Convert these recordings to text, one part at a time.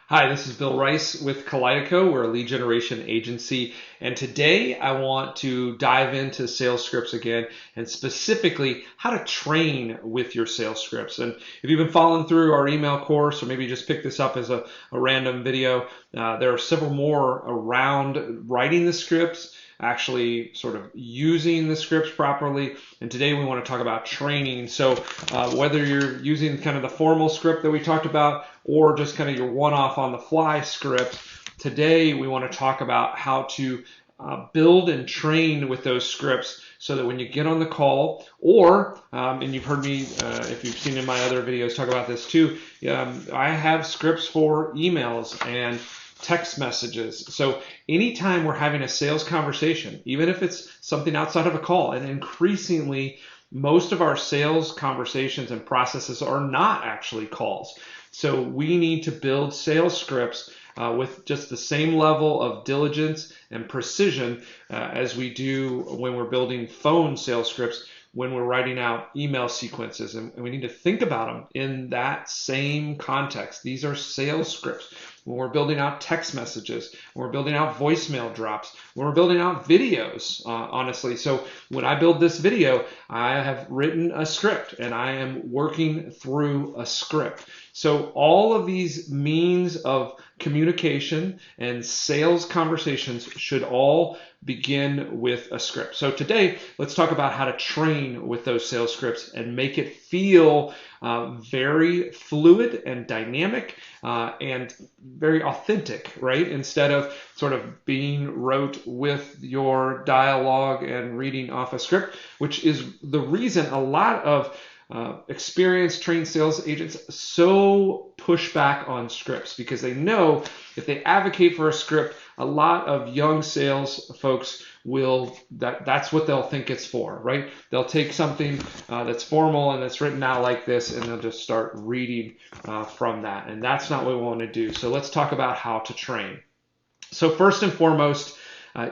Hi, this is Bill Rice with Kaleido. We're a lead generation agency, and today I want to dive into sales scripts again, and specifically how to train with your sales scripts. And if you've been following through our email course, or maybe you just picked this up as a random video, there are several more around writing the scripts, actually sort of using the scripts properly. And today we want to talk about training. So whether you're using kind of the formal script that we talked about or just kind of your one-off on the fly script, today we want to talk about how to build and train with those scripts so that when you get on the call, or, and you've heard me, if you've seen in my other videos, talk about this too, I have scripts for emails and text messages. So anytime we're having a sales conversation, even if it's something outside of a call, and increasingly most of our sales conversations and processes are not actually calls. So we need to build sales scripts with just the same level of diligence and precision as we do when we're building phone sales scripts, when we're writing out email sequences, and we need to think about them in that same context. These are sales scripts. When we're building out text messages, when we're building out voicemail drops, when we're building out videos, honestly. So when I build this video, I have written a script and I am working through a script. So all of these means of communication and sales conversations should all begin with a script. So today, let's talk about how to train with those sales scripts and make it feel very fluid and dynamic and very authentic, right? Instead of sort of being rote with your dialogue and reading off a script, which is the reason a lot of experienced trained sales agents so push back on scripts, because they know if they advocate for a script, a lot of young sales folks will, that's what they'll think it's for, right? They'll take something that's formal and that's written out like this, and they'll just start reading from that. And that's not what we want to do. So let's talk about how to train. So first and foremost,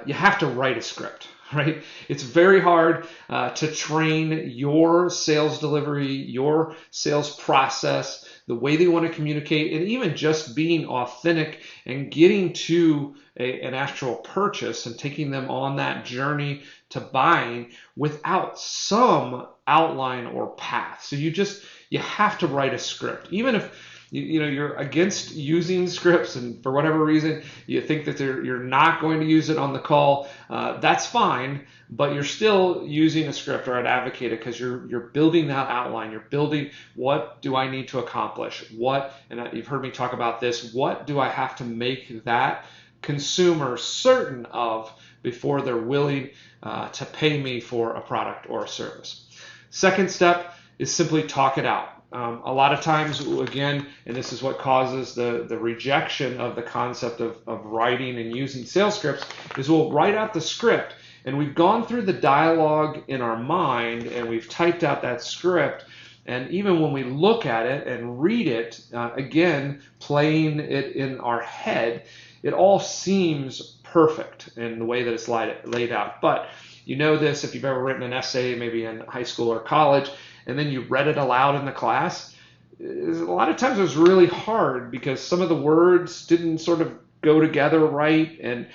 you have to write a script. Right? It's very hard to train your sales delivery, your sales process, the way they want to communicate, and even just being authentic and getting to an actual purchase and taking them on that journey to buying without some outline or path. So you have to write a script. Even if you're against using scripts, and for whatever reason you think that you're not going to use it on the call, that's fine, but you're still using a script, or I'd advocate it, because you're building that outline. You're building, what do I need to accomplish? And you've heard me talk about this, what do I have to make that consumer certain of before they're willing to pay me for a product or a service? Second step is simply talk it out. A lot of times, again, and this is what causes the rejection of the concept of writing and using sales scripts, is we'll write out the script and we've gone through the dialogue in our mind and we've typed out that script. And even when we look at it and read it, again, playing it in our head, it all seems perfect in the way that it's laid out. But you know this, if you've ever written an essay, maybe in high school or college, and then you read it aloud in the class, a lot of times it was really hard because some of the words didn't sort of go together right, and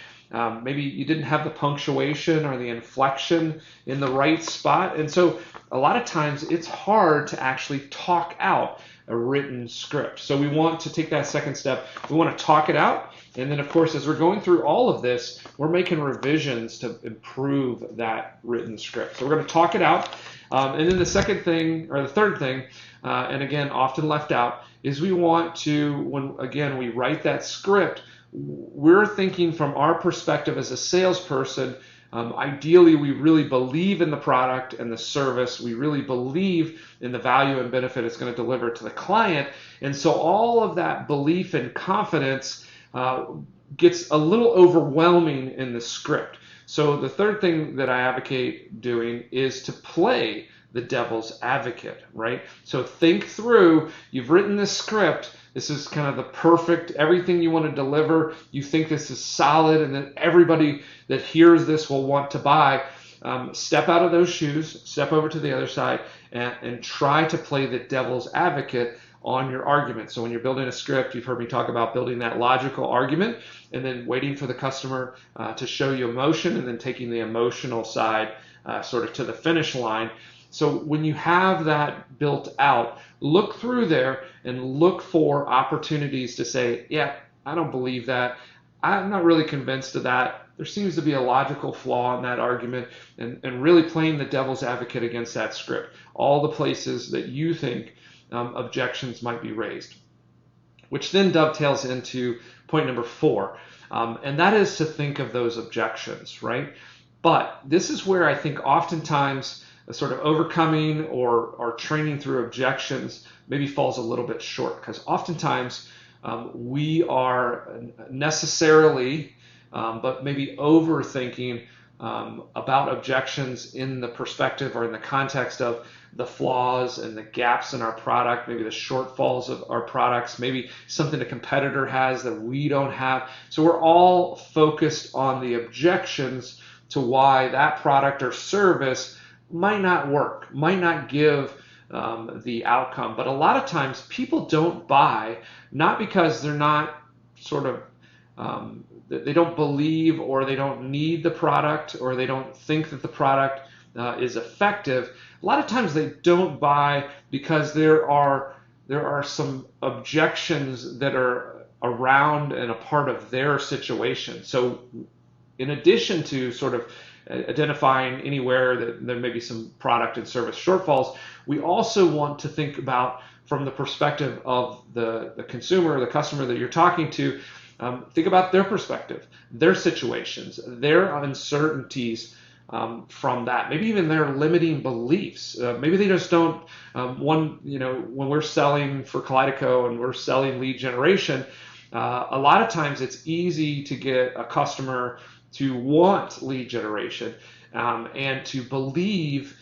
maybe you didn't have the punctuation or the inflection in the right spot. And so a lot of times it's hard to actually talk out a written script. So we want to take that second step. We want to talk it out. And then, of course, as we're going through all of this, we're making revisions to improve that written script. So we're going to talk it out. And then the second thing, or the third thing, and again, often left out, is we want to, when, again, we write that script, we're thinking from our perspective as a salesperson. Ideally, we really believe in the product and the service. We really believe in the value and benefit it's going to deliver to the client. And so all of that belief and confidence gets a little overwhelming in the script. So the third thing that I advocate doing is to play the devil's advocate, right? So think through, you've written this script, this is kind of the perfect, everything you want to deliver, you think this is solid, and then everybody that hears this will want to buy. Step out of those shoes, step over to the other side, and try to play the devil's advocate on your argument. So when you're building a script, you've heard me talk about building that logical argument and then waiting for the customer to show you emotion and then taking the emotional side sort of to the finish line. So when you have that built out, look through there and look for opportunities to say, yeah, I don't believe that. I'm not really convinced of that. There seems to be a logical flaw in that argument, and really playing the devil's advocate against that script. All the places that you think objections might be raised, which then dovetails into point number 4, and that is to think of those objections, right? But this is where I think oftentimes a sort of overcoming or training through objections maybe falls a little bit short, because oftentimes we are necessarily, but maybe overthinking about objections in the perspective or in the context of the flaws and the gaps in our product, maybe the shortfalls of our products, maybe something a competitor has that we don't have. So we're all focused on the objections to why that product or service might not work, might not give the outcome. But a lot of times people don't buy, not because they're not sort of, they don't believe or they don't need the product or they don't think that the product is effective. A lot of times they don't buy because there are some objections that are around and a part of their situation. So in addition to sort of identifying anywhere that there may be some product and service shortfalls, we also want to think about from the perspective of the consumer or the customer that you're talking to. Think about their perspective, their situations, their uncertainties from that. Maybe even their limiting beliefs. Maybe they just don't. When we're selling for Kaleido and we're selling lead generation, a lot of times it's easy to get a customer to want lead generation and to believe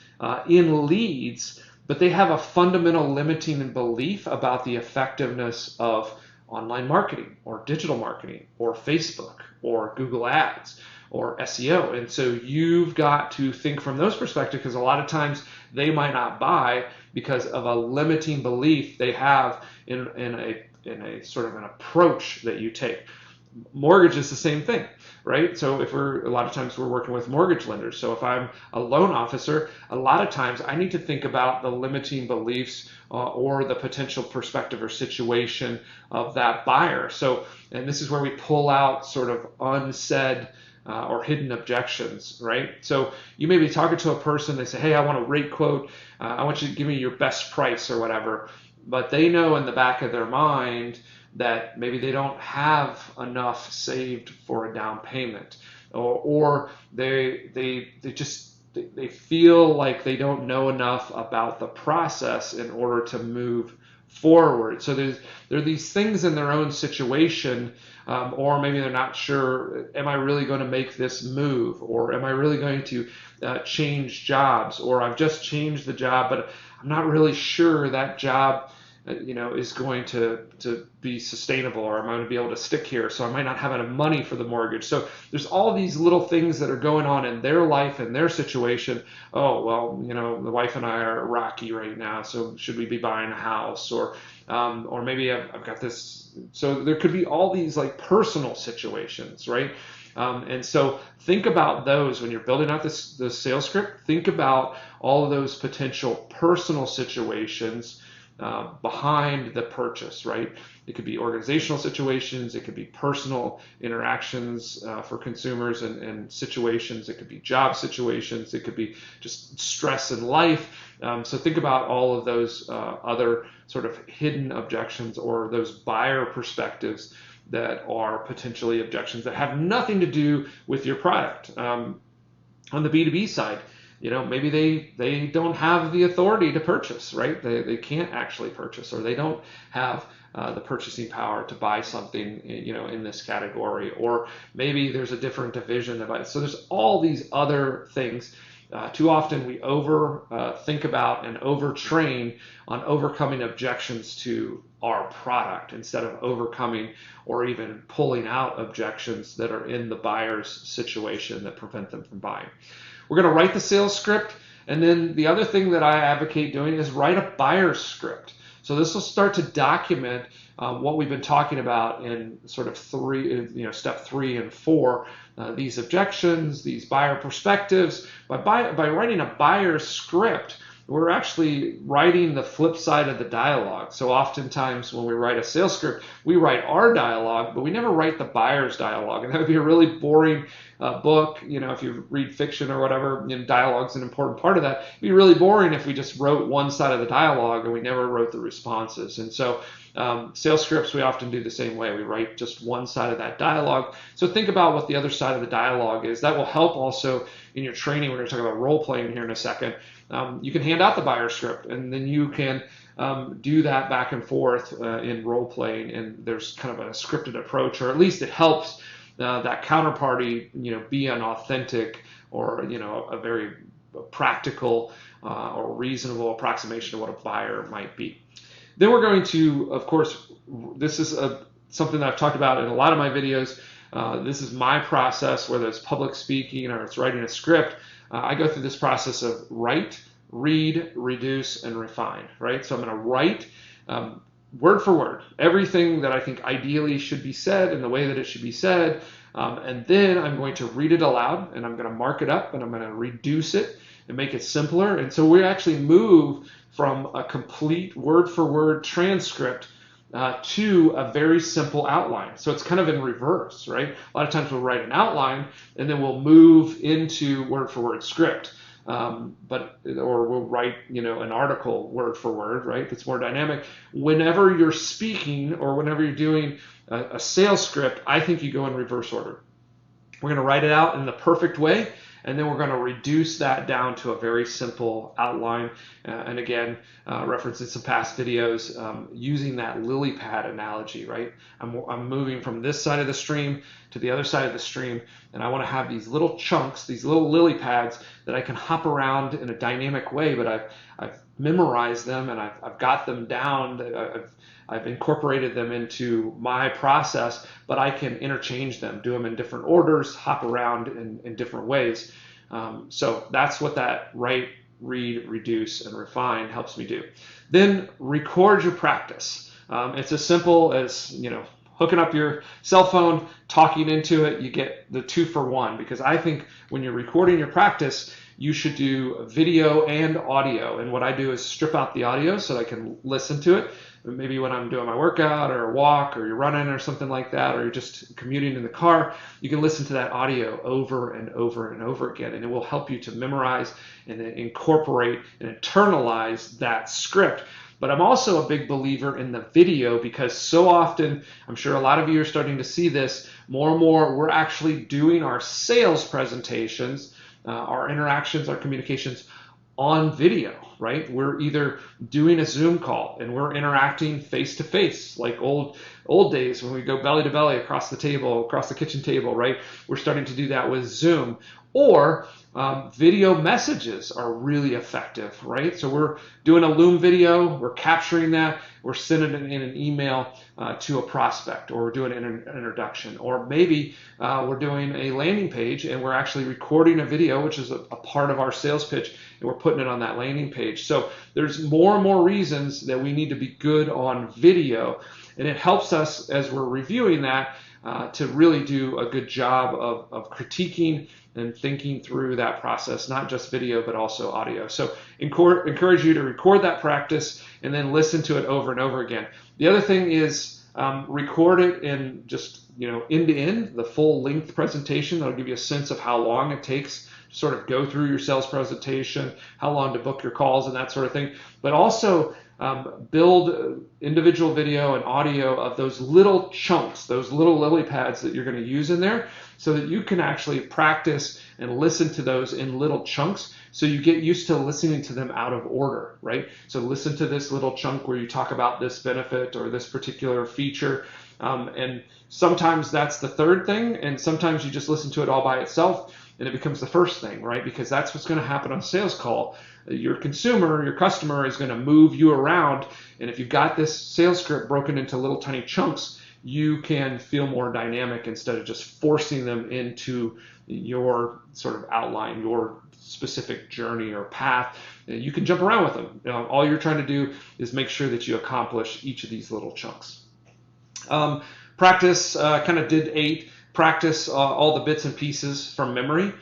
in leads, but they have a fundamental limiting belief about the effectiveness of online marketing or digital marketing or Facebook or Google Ads or SEO. And so you've got to think from those perspectives, because a lot of times they might not buy because of a limiting belief they have in a sort of an approach that you take. Mortgage is the same thing, right? So a lot of times we're working with mortgage lenders. So if I'm a loan officer, a lot of times I need to think about the limiting beliefs or the potential perspective or situation of that buyer. So, and this is where we pull out sort of unsaid or hidden objections, right? So you may be talking to a person, they say, hey, I want a rate quote. I want you to give me your best price or whatever. But they know in the back of their mind that maybe they don't have enough saved for a down payment, or they feel like they don't know enough about the process in order to move forward. So there are these things in their own situation, or maybe they're not sure, am I really going to make this move, or am I really going to change jobs, or I've just changed the job, but I'm not really sure that job is going to be sustainable, or am I going to be able to stick here? So I might not have enough money for the mortgage. So there's all these little things that are going on in their life and their situation. Oh, well, the wife and I are rocky right now, so should we be buying a house? Or maybe I've got this. So there could be all these like personal situations, right? And so think about those when you're building out the sales script. Think about all of those potential personal situations behind the purchase, right? It could be organizational situations, it could be personal interactions for consumers and situations, it could be job situations, it could be just stress in life. So think about all of those other sort of hidden objections or those buyer perspectives that are potentially objections that have nothing to do with your product. On the B2B side, maybe they don't have the authority to purchase, right? They can't actually purchase, or they don't have the purchasing power to buy something, in this category, or maybe there's a different division about it. So there's all these other things. Too often we think about and overtrain on overcoming objections to our product instead of overcoming or even pulling out objections that are in the buyer's situation that prevent them from buying. We're going to write the sales script, and then the other thing that I advocate doing is write a buyer's script. So this will start to document what we've been talking about in sort of step 3 and 4, these objections, these buyer perspectives. By writing a buyer script, we're actually writing the flip side of the dialogue. So oftentimes when we write a sales script, we write our dialogue, but we never write the buyer's dialogue. And that would be a really boring book. If you read fiction or whatever, dialogue's an important part of that. It'd be really boring if we just wrote one side of the dialogue and we never wrote the responses. And so sales scripts, we often do the same way. We write just one side of that dialogue. So think about what the other side of the dialogue is. That will help also in your training. We're going to talk about role playing here in a second. You can hand out the buyer script, and then you can do that back and forth in role playing. And there's kind of a scripted approach, or at least it helps that counterparty, be an authentic or a very practical or reasonable approximation of what a buyer might be. Then we're going to, of course, this is something that I've talked about in a lot of my videos. This is my process, whether it's public speaking or it's writing a script. I go through this process of write, read, reduce, and refine, right? So I'm going to write word for word everything that I think ideally should be said in the way that it should be said. And then I'm going to read it aloud, and I'm going to mark it up, and I'm going to reduce it and make it simpler. And so we actually move from a complete word for word transcript to a very simple outline. So it's kind of in reverse, right? A lot of times we'll write an outline and then we'll move into word for word script. Or we'll write, an article word for word, right? That's more dynamic. Whenever you're speaking or whenever you're doing a sales script, I think you go in reverse order. We're going to write it out in the perfect way, and then we're going to reduce that down to a very simple outline. And again, referencing some past videos, using that lily pad analogy, right? I'm moving from this side of the stream to the other side of the stream, and I want to have these little chunks, these little lily pads that I can hop around in a dynamic way, but I've memorized them and I've got them down. I've incorporated them into my process, but I can interchange them, do them in different orders, hop around in different ways. So that's what that write, read, reduce, and refine helps me do. Then record your practice. It's as simple as, hooking up your cell phone, talking into it. You get the 2-for-1, because I think when you're recording your practice, you should do video and audio. And what I do is strip out the audio so that I can listen to it. Maybe when I'm doing my workout or a walk or you're running or something like that, or you're just commuting in the car, you can listen to that audio over and over and over again, and it will help you to memorize and incorporate and internalize that script. But I'm also a big believer in the video, because so often, I'm sure a lot of you are starting to see this, more and more we're actually doing our sales presentations, our interactions, our communications on video, right? We're either doing a Zoom call and we're interacting face to face, like old days when we go belly to belly across the table, across the kitchen table, right? We're starting to do that with Zoom. Or video messages are really effective, right? So we're doing a Loom video, we're capturing that, we're sending it in an email to a prospect, or we're doing an introduction, or maybe we're doing a landing page and we're actually recording a video, which is a part of our sales pitch, and we're putting it on that landing page. So there's more and more reasons that we need to be good on video, and it helps us as we're reviewing that to really do a good job of critiquing and thinking through that process, not just video, but also audio. So encourage you to record that practice and then listen to it over and over again. The other thing is record it in just, end to end, the full length presentation. That'll give you a sense of how long it takes to sort of go through your sales presentation, how long to book your calls and that sort of thing. But also build individual video and audio of those little chunks, those little lily pads that you're going to use in there, so that you can actually practice and listen to those in little chunks, so you get used to listening to them out of order, right? So listen to this little chunk where you talk about this benefit or this particular feature, and sometimes that's the third thing, and sometimes you just listen to it all by itself and it becomes the first thing, right? Because that's what's going to happen on a sales call. Your consumer, your customer is going to move you around, and if you've got this sales script broken into little tiny chunks, you can feel more dynamic instead of just forcing them into your sort of outline, your specific journey or path. You can jump around with them. All you're trying to do is make sure that you accomplish each of these little chunks. Practice, kind of did 8. Practice all the bits and pieces from memory.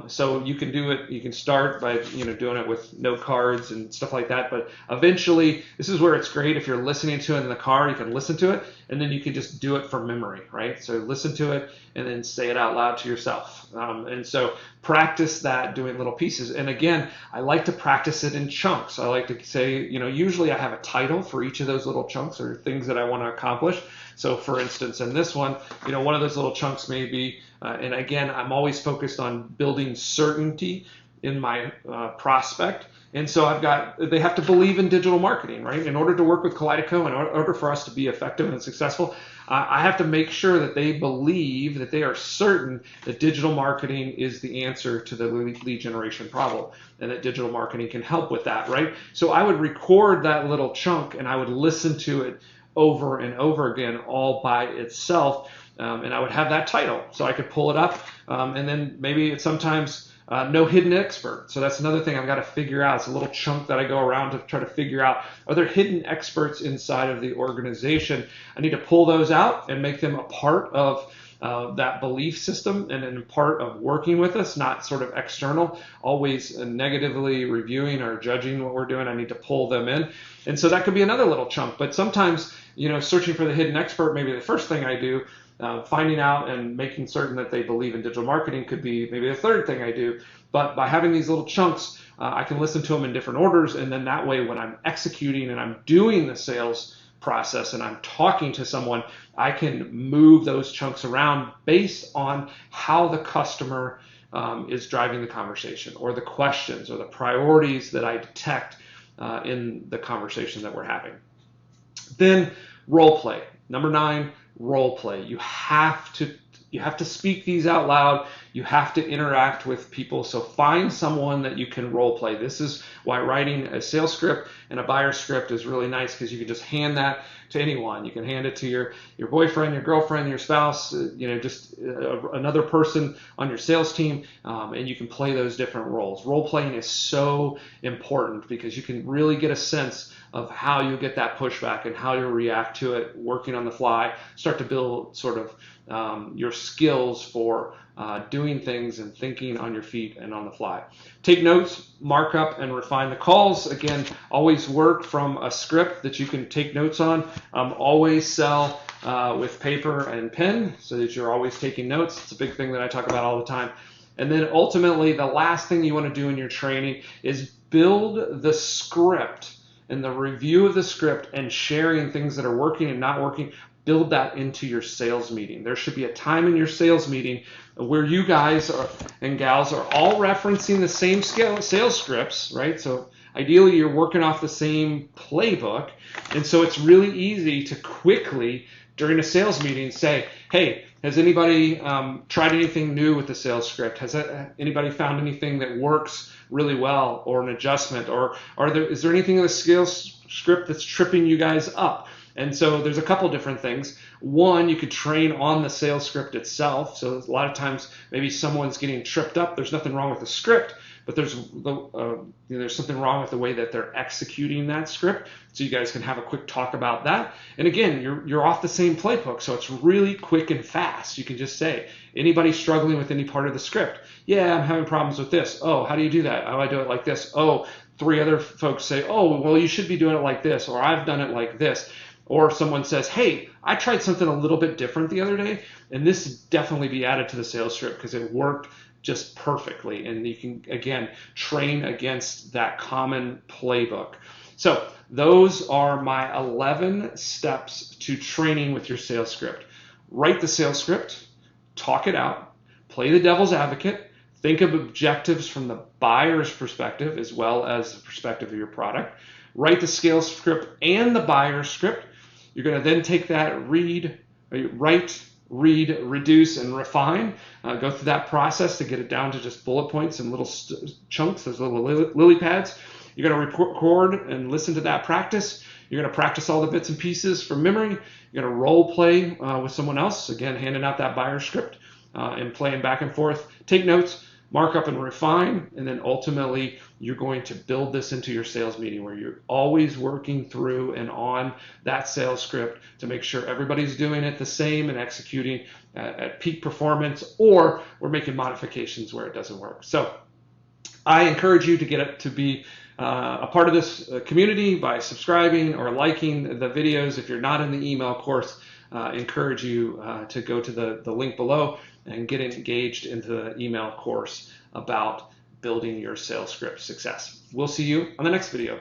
So you can do it, you can start by doing it with note cards and stuff like that, but eventually this is where it's great. If you're listening to it in the car, you can listen to it and then you can just do it from memory, right? So listen to it and then say it out loud to yourself. And so practice that doing little pieces. And again, I like to practice it in chunks. I like to say, usually I have a title for each of those little chunks or things that I want to accomplish. So for instance, in this one, one of those little chunks may be, and again, I'm always focused on building certainty in my prospect. And so they have to believe in digital marketing, right? In order to work with Kaleido, in order for us to be effective and successful, I have to make sure that they believe, that they are certain that digital marketing is the answer to the lead generation problem and that digital marketing can help with that, right? So I would record that little chunk and I would listen to it over and over again all by itself, and I would have that title so I could pull it up, and then maybe it's sometimes no hidden expert. So that's another thing I've got to figure out. It's a little chunk that I go around to try to figure out, are there hidden experts inside of the organization? I need to pull those out and make them a part of that belief system and then part of working with us, not sort of external, always negatively reviewing or judging what we're doing. I need to pull them in. And so that could be another little chunk. But sometimes, searching for the hidden expert, maybe the first thing I do, finding out and making certain that they believe in digital marketing could be maybe the third thing I do. But by having these little chunks, I can listen to them in different orders. And then that way, when I'm executing and I'm doing the sales process and I'm talking to someone, I can move those chunks around based on how the customer is driving the conversation or the questions or the priorities that I detect in the conversation that we're having. Then role play. Number 9, role play. You have to speak these out loud. You have to interact with people. So find someone that you can role play. This is why writing a sales script and a buyer script is really nice, because you can just hand that to anyone. You can hand it to your boyfriend, your girlfriend, your spouse, just another person on your sales team, and you can play those different roles. Role playing is so important because you can really get a sense of how you get that pushback and how you react to it, working on the fly, start to build sort of your skills for doing things and thinking on your feet and on the fly. Take notes, mark up, and refine the calls. Again, always work from a script that you can take notes on. Always sell with paper and pen so that you're always taking notes. It's a big thing that I talk about all the time. And then ultimately, the last thing you want to do in your training is build the script and the review of the script and sharing things that are working and not working. Build that into your sales meeting. There should be a time in your sales meeting where you guys and gals are all referencing the same sales scripts, right? So ideally, you're working off the same playbook. And so it's really easy to quickly, during a sales meeting, say, hey, has anybody tried anything new with the sales script? Has anybody found anything that works really well, or an adjustment? Or is there anything in the sales script that's tripping you guys up? And so there's a couple different things. One, you could train on the sales script itself. So a lot of times maybe someone's getting tripped up. There's nothing wrong with the script, but there's something wrong with the way that they're executing that script. So you guys can have a quick talk about that. And again, you're off the same playbook, so it's really quick and fast. You can just say, anybody struggling with any part of the script? Yeah, I'm having problems with this. Oh, how do you do that? Oh, I do it like this. Oh, 3 other folks say, oh, well, you should be doing it like this, or I've done it like this. Or someone says, hey, I tried something a little bit different the other day, and this should definitely be added to the sales script because it worked just perfectly. And you can, again, train against that common playbook. So those are my 11 steps to training with your sales script. Write the sales script, talk it out, play the devil's advocate, think of objectives from the buyer's perspective as well as the perspective of your product. Write the sales script and the buyer's script. You're going to then take that, write, read, reduce, and refine. Go through that process to get it down to just bullet points and little chunks, those little lily pads. You're going to record and listen to that practice. You're going to practice all the bits and pieces from memory. You're going to role play with someone else, again, handing out that buyer script and playing back and forth. Take notes, mark up and refine, and then ultimately you're going to build this into your sales meeting where you're always working through and on that sales script to make sure everybody's doing it the same and executing at peak performance, or we're making modifications where it doesn't work. So I encourage you to get it to be a part of this community by subscribing or liking the videos. If you're not in the email course, encourage you to go to the link below and get engaged into the email course about building your sales script success. We'll see you on the next video.